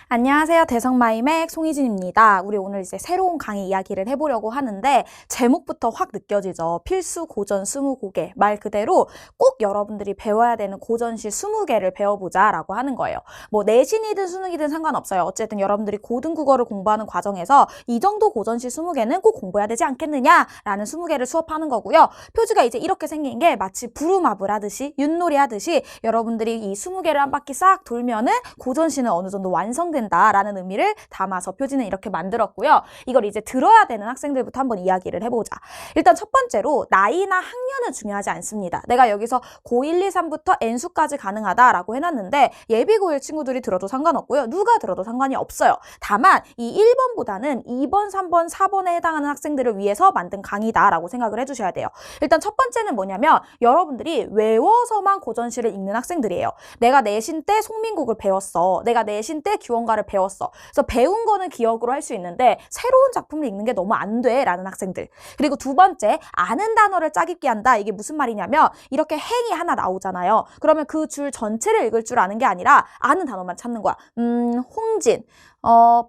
안녕하세요. 대성마이맥 송희진입니다. 우리 오늘 이제 새로운 강의 이야기를 해보려고 하는데 제목부터 확 느껴지죠. 필수 고전 20곡에 말 그대로 꼭 여러분들이 배워야 되는 고전시 20개를 배워보자 라고 하는 거예요. 뭐 내신이든 수능이든 상관없어요. 어쨌든 여러분들이 고등국어를 공부하는 과정에서 이 정도 고전시 20개는 꼭 공부해야 되지 않겠느냐라는 20개를 수업하는 거고요. 표지가 이제 이렇게 생긴 게 마치 부루마블 하듯이 윷놀이 하듯이 여러분들이 이 20개를 한 바퀴 싹 돌면은 고전시는 어느 정도 완성된다라는 의미를 담아서 표지는 이렇게 만들었고요. 이걸 이제 들어야 되는 학생들부터 한번 이야기를 해보자. 일단 첫 번째로 나이나 학년은 중요하지 않습니다. 내가 여기서 고1, 2, 3부터 N수까지 가능하다라고 해놨는데 예비 고1 친구들이 들어도 상관없고요. 누가 들어도 상관이 없어요. 다만 이 1번보다는 2번, 3번, 4번에 해당하는 학생들을 위해서 만든 강의다라고 생각을 해주셔야 돼요. 일단 첫 번째는 뭐냐면 여러분들이 외워서만 고전시를 읽는 학생들이에요. 내가 내신 때 송민곡을 배웠어. 내가 내신 때 규원가를 배웠어. 그래서 배운 거는 기억으로 할 수 있는데 새로운 작품을 읽는 게 너무 안 돼 라는 학생들. 그리고 두 번째, 아는 단어를 짜깁기 한다. 이게 무슨 말이냐면 이렇게 행이 하나 나오잖아요. 그러면 그 줄 전체를 읽을 줄 아는 게 아니라 아는 단어만 찾는 거야. 홍진,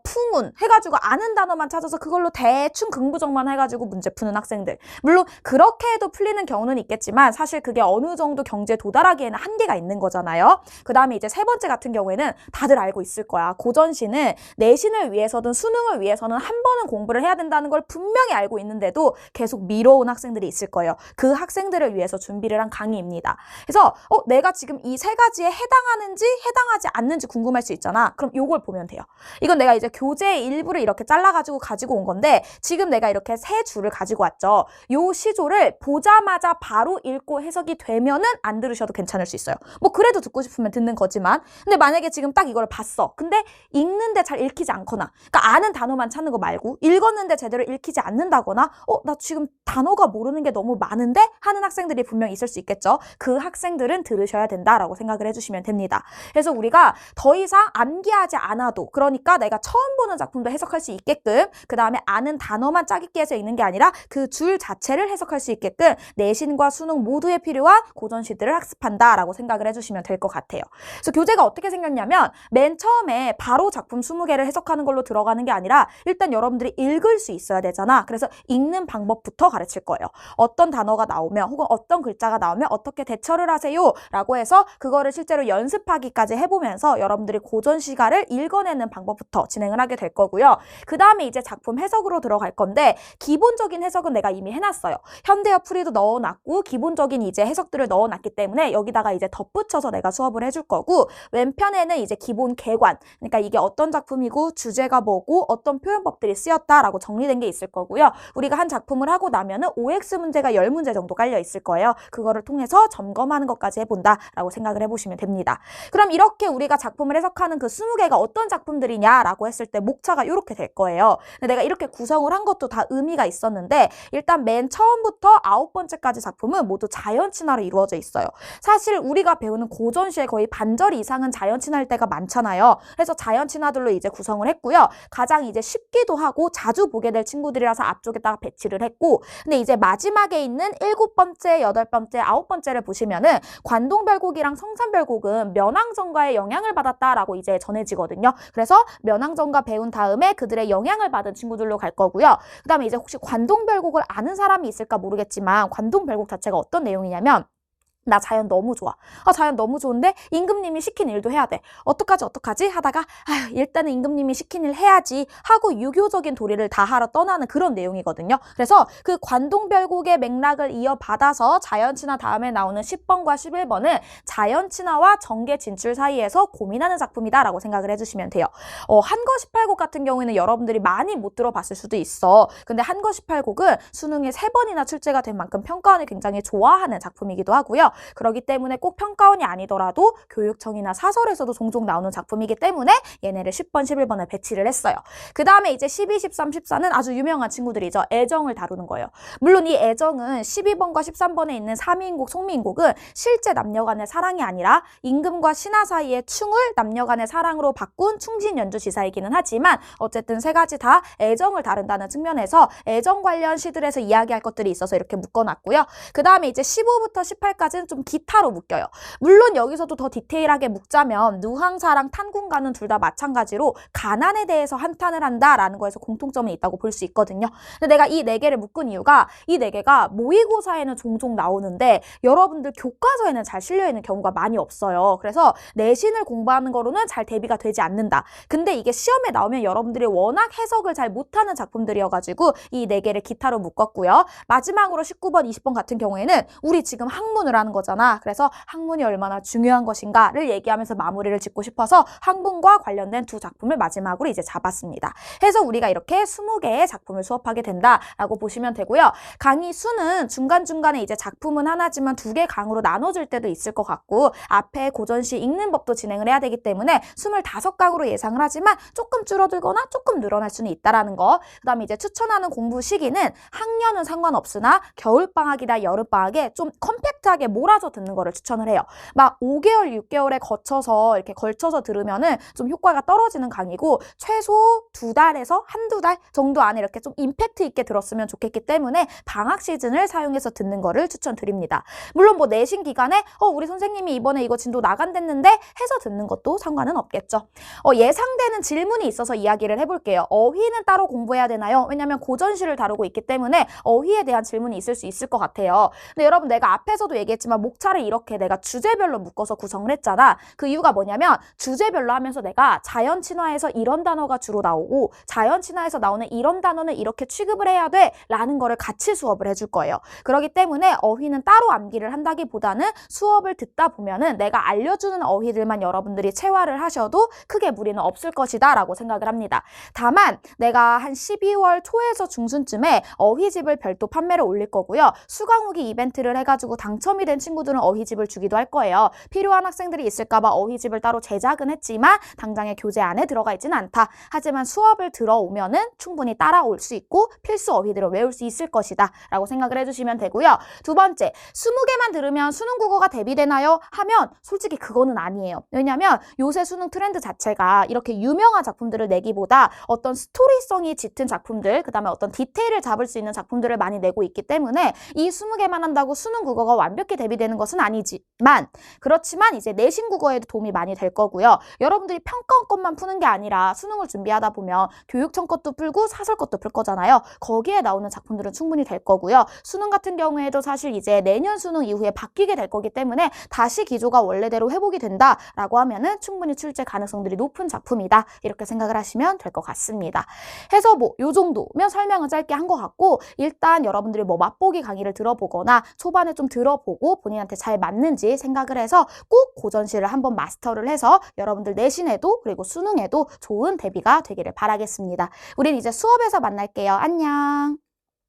풍운 해가지고 아는 단어만 찾아서 그걸로 대충 긍부정만 해가지고 문제 푸는 학생들. 물론 그렇게 해도 풀리는 경우는 있겠지만 사실 그게 어느 정도 경지에 도달하기에는 한계가 있는 거잖아요. 그 다음에 이제 세 번째 같은 경우에는 다들 알고 있을 거야. 고전시는 내신을 위해서든 수능을 위해서는 한 번은 공부를 해야 된다는 걸 분명히 알고 있는데도 계속 미뤄온 학생들이 있을 거예요. 그 학생들을 위해서 준비를 한 강의입니다. 그래서 내가 지금 이 세 가지에 해당하는지 해당하지 않는지 궁금할 수 있잖아. 그럼 요걸 보면 돼요. 이건 내가 이제 교재의 일부를 이렇게 잘라가지고 가지고 온 건데 지금 내가 이렇게 세 줄을 가지고 왔죠. 요 시조를 보자마자 바로 읽고 해석이 되면은 안 들으셔도 괜찮을 수 있어요. 뭐 그래도 듣고 싶으면 듣는 거지만 근데 만약에 지금 딱 이걸 봤어. 근데 읽는데 잘 읽히지 않거나 그러니까 아는 단어만 찾는 거 말고 읽었는데 제대로 읽히지 않는다거나 나 지금 단어가 모르는 게 너무 많은데 하는 학생들이 분명 있을 수 있겠죠. 그 학생들은 들으셔야 된다라고 생각을 해주시면 됩니다. 그래서 우리가 더 이상 암기하지 않아도 그러니까 내가 처음 보는 작품도 해석할 수 있게끔 그 다음에 아는 단어만 짜깁기 해서 읽는 게 아니라 그 줄 자체를 해석할 수 있게끔 내신과 수능 모두에 필요한 고전시들을 학습한다라고 생각을 해주시면 될 것 같아요. 그래서 교재가 어떻게 생겼냐면 맨 처음에 바로 작품 20개를 해석하는 걸로 들어가는 게 아니라 일단 여러분들이 읽을 수 있어야 되잖아. 그래서 읽는 방법부터 가르칠 거예요. 어떤 단어가 나오면 혹은 어떤 글자가 나오면 어떻게 대처를 하세요 라고 해서 그거를 실제로 연습하기까지 해보면서 여러분들이 고전시가를 읽어내는 방법부터 진행을 하게 될 거고요. 그 다음에 이제 작품 해석으로 들어갈 건데 기본적인 해석은 내가 이미 해놨어요. 현대어 풀이도 넣어놨고 기본적인 이제 해석들을 넣어놨기 때문에 여기다가 이제 덧붙여서 내가 수업을 해줄 거고 왼편에는 이제 기본 개관 그러니까 이게 어떤 작품이고 주제가 뭐고 어떤 표현법들이 쓰였다라고 정리된 게 있을 거고요. 우리가 한 작품을 하고 나면은 OX 문제가 10문제 정도 깔려 있을 거예요. 그거를 통해서 점검하는 것까지 해본다라고 생각을 해보시면 됩니다. 그럼 이렇게 우리가 작품을 해석하는 그 20개가 어떤 작품들이냐라고 했을 때 목차가 이렇게 될 거예요. 근데 내가 이렇게 구성을 한 것도 다 의미가 있었는데 일단 맨 처음부터 9번째까지 작품은 모두 자연친화로 이루어져 있어요. 사실 우리가 배우는 고전시의 거의 반절 이상은 자연친화일 때가 많잖아요. 그래서 자연친화들로 이제 구성을 했고요. 가장 이제 쉽기도 하고 자주 보게 될 친구들이라서 앞쪽에다가 배치를 했고 근데 이제 마지막에 있는 7번째, 8번째, 9번째를 보시면은 관동별곡이랑 성산별곡은 면왕정가의 영향을 받았다라고 이제 전해지거든요. 그래서 면왕정가 배운 다음에 그들의 영향을 받은 친구들로 갈 거고요. 그 다음에 이제 혹시 관동별곡을 아는 사람이 있을까 모르겠지만 관동별곡 자체가 어떤 내용이냐면 나 자연 너무 좋아. 자연 너무 좋은데 임금님이 시킨 일도 해야 돼. 어떡하지 하다가 일단은 임금님이 시킨 일 해야지 하고 유교적인 도리를 다 하러 떠나는 그런 내용이거든요. 그래서 그 관동별곡의 맥락을 이어받아서 자연친화 다음에 나오는 10번과 11번은 자연친화와 정계 진출 사이에서 고민하는 작품이다라고 생각을 해주시면 돼요. 한거 18곡 같은 경우에는 여러분들이 많이 못 들어봤을 수도 있어. 근데 한거 18곡은 수능에 3번이나 출제가 된 만큼 평가원이 굉장히 좋아하는 작품이기도 하고요. 그렇기 때문에 꼭 평가원이 아니더라도 교육청이나 사설에서도 종종 나오는 작품이기 때문에 얘네를 10번, 11번을 배치를 했어요. 그 다음에 이제 12, 13, 14는 아주 유명한 친구들이죠. 애정을 다루는 거예요. 물론 이 애정은 12번과 13번에 있는 삼인곡, 송민곡은 실제 남녀 간의 사랑이 아니라 임금과 신하 사이의 충을 남녀 간의 사랑으로 바꾼 충진연주지사이기는 하지만 어쨌든 세 가지 다 애정을 다룬다는 측면에서 애정 관련 시들에서 이야기할 것들이 있어서 이렇게 묶어놨고요. 그 다음에 이제 15부터 18까지는 수학까지는 좀 기타로 묶여요. 물론 여기서도 더 디테일하게 묶자면 누항사랑 탄군가는 둘 다 마찬가지로 가난에 대해서 한탄을 한다라는 거에서 공통점이 있다고 볼 수 있거든요. 근데 내가 이 4개를 묶은 이유가 이 4개가 모의고사에는 종종 나오는데 여러분들 교과서에는 잘 실려있는 경우가 많이 없어요. 그래서 내신을 공부하는 거로는 잘 대비가 되지 않는다. 근데 이게 시험에 나오면 여러분들이 워낙 해석을 잘 못하는 작품들이어가지고 이 4개를 기타로 묶었고요. 마지막으로 19번, 20번 같은 경우에는 우리 지금 학문을 하는 거잖아. 그래서 학문이 얼마나 중요한 것인가를 얘기하면서 마무리를 짓고 싶어서 학문과 관련된 두 작품을 마지막으로 이제 잡았습니다. 해서 우리가 이렇게 20개의 작품을 수업하게 된다라고 보시면 되고요. 강의 수는 중간중간에 이제 작품은 하나지만 2개 강으로 나눠질 때도 있을 것 같고 앞에 고전시 읽는 법도 진행을 해야 되기 때문에 25강으로 예상을 하지만 조금 줄어들거나 조금 늘어날 수는 있다라는 거. 그 다음에 이제 추천하는 공부 시기는 학년은 상관없으나 겨울방학이나 여름방학에 좀 컴팩트하게 몰아서 듣는 거를 추천을 해요. 막 5개월, 6개월에 거쳐서 이렇게 걸쳐서 들으면은 좀 효과가 떨어지는 강의고 최소 2달에서 한두 달 정도 안에 이렇게 좀 임팩트 있게 들었으면 좋겠기 때문에 방학 시즌을 사용해서 듣는 거를 추천드립니다. 물론 뭐 내신 기간에 우리 선생님이 이번에 이거 진도 나간댔는데 해서 듣는 것도 상관은 없겠죠. 예상되는 질문이 있어서 이야기를 해볼게요. 어휘는 따로 공부해야 되나요? 왜냐면 고전시를 다루고 있기 때문에 어휘에 대한 질문이 있을 수 있을 것 같아요. 근데 여러분 내가 앞에서도 얘기했지만 목차를 이렇게 내가 주제별로 묶어서 구성을 했잖아. 그 이유가 뭐냐면 주제별로 하면서 내가 자연 친화에서 이런 단어가 주로 나오고 자연 친화에서 나오는 이런 단어는 이렇게 취급을 해야 돼 라는 거를 같이 수업을 해줄 거예요. 그렇기 때문에 어휘는 따로 암기를 한다기보다는 수업을 듣다 보면은 내가 알려주는 어휘들만 여러분들이 체화를 하셔도 크게 무리는 없을 것이다 라고 생각을 합니다. 다만 내가 한 12월 초에서 중순쯤에 어휘집을 별도 판매를 올릴 거고요. 수강후기 이벤트를 해가지고 당첨이 된 친구들은 어휘집을 주기도 할 거예요. 필요한 학생들이 있을까봐 어휘집을 따로 제작은 했지만 당장의 교재 안에 들어가 있지는 않다. 하지만 수업을 들어오면은 충분히 따라올 수 있고 필수 어휘들을 외울 수 있을 것이다 라고 생각을 해주시면 되고요. 두 번째, 20개만 들으면 수능 국어가 대비되나요? 하면 솔직히 그거는 아니에요. 왜냐면 요새 수능 트렌드 자체가 이렇게 유명한 작품들을 내기보다 어떤 스토리성이 짙은 작품들, 그 다음에 어떤 디테일을 잡을 수 있는 작품들을 많이 내고 있기 때문에 이 20개만 한다고 수능 국어가 완벽히 대비되는 것은 아니지만 그렇지만 이제 내신 국어에도 도움이 많이 될 거고요. 여러분들이 평가원 것만 푸는 게 아니라 수능을 준비하다 보면 교육청 것도 풀고 사설 것도 풀 거잖아요. 거기에 나오는 작품들은 충분히 될 거고요. 수능 같은 경우에도 사실 이제 내년 수능 이후에 바뀌게 될 거기 때문에 다시 기조가 원래대로 회복이 된다라고 하면은 충분히 출제 가능성들이 높은 작품이다. 이렇게 생각을 하시면 될 것 같습니다. 해서 뭐 요 정도면 설명은 짧게 한 것 같고 일단 여러분들이 뭐 맛보기 강의를 들어보거나 초반에 좀 들어보고 본인한테 잘 맞는지 생각을 해서 꼭 고전시를 한번 마스터를 해서 여러분들 내신에도 그리고 수능에도 좋은 대비가 되기를 바라겠습니다. 우린 이제 수업에서 만날게요. 안녕.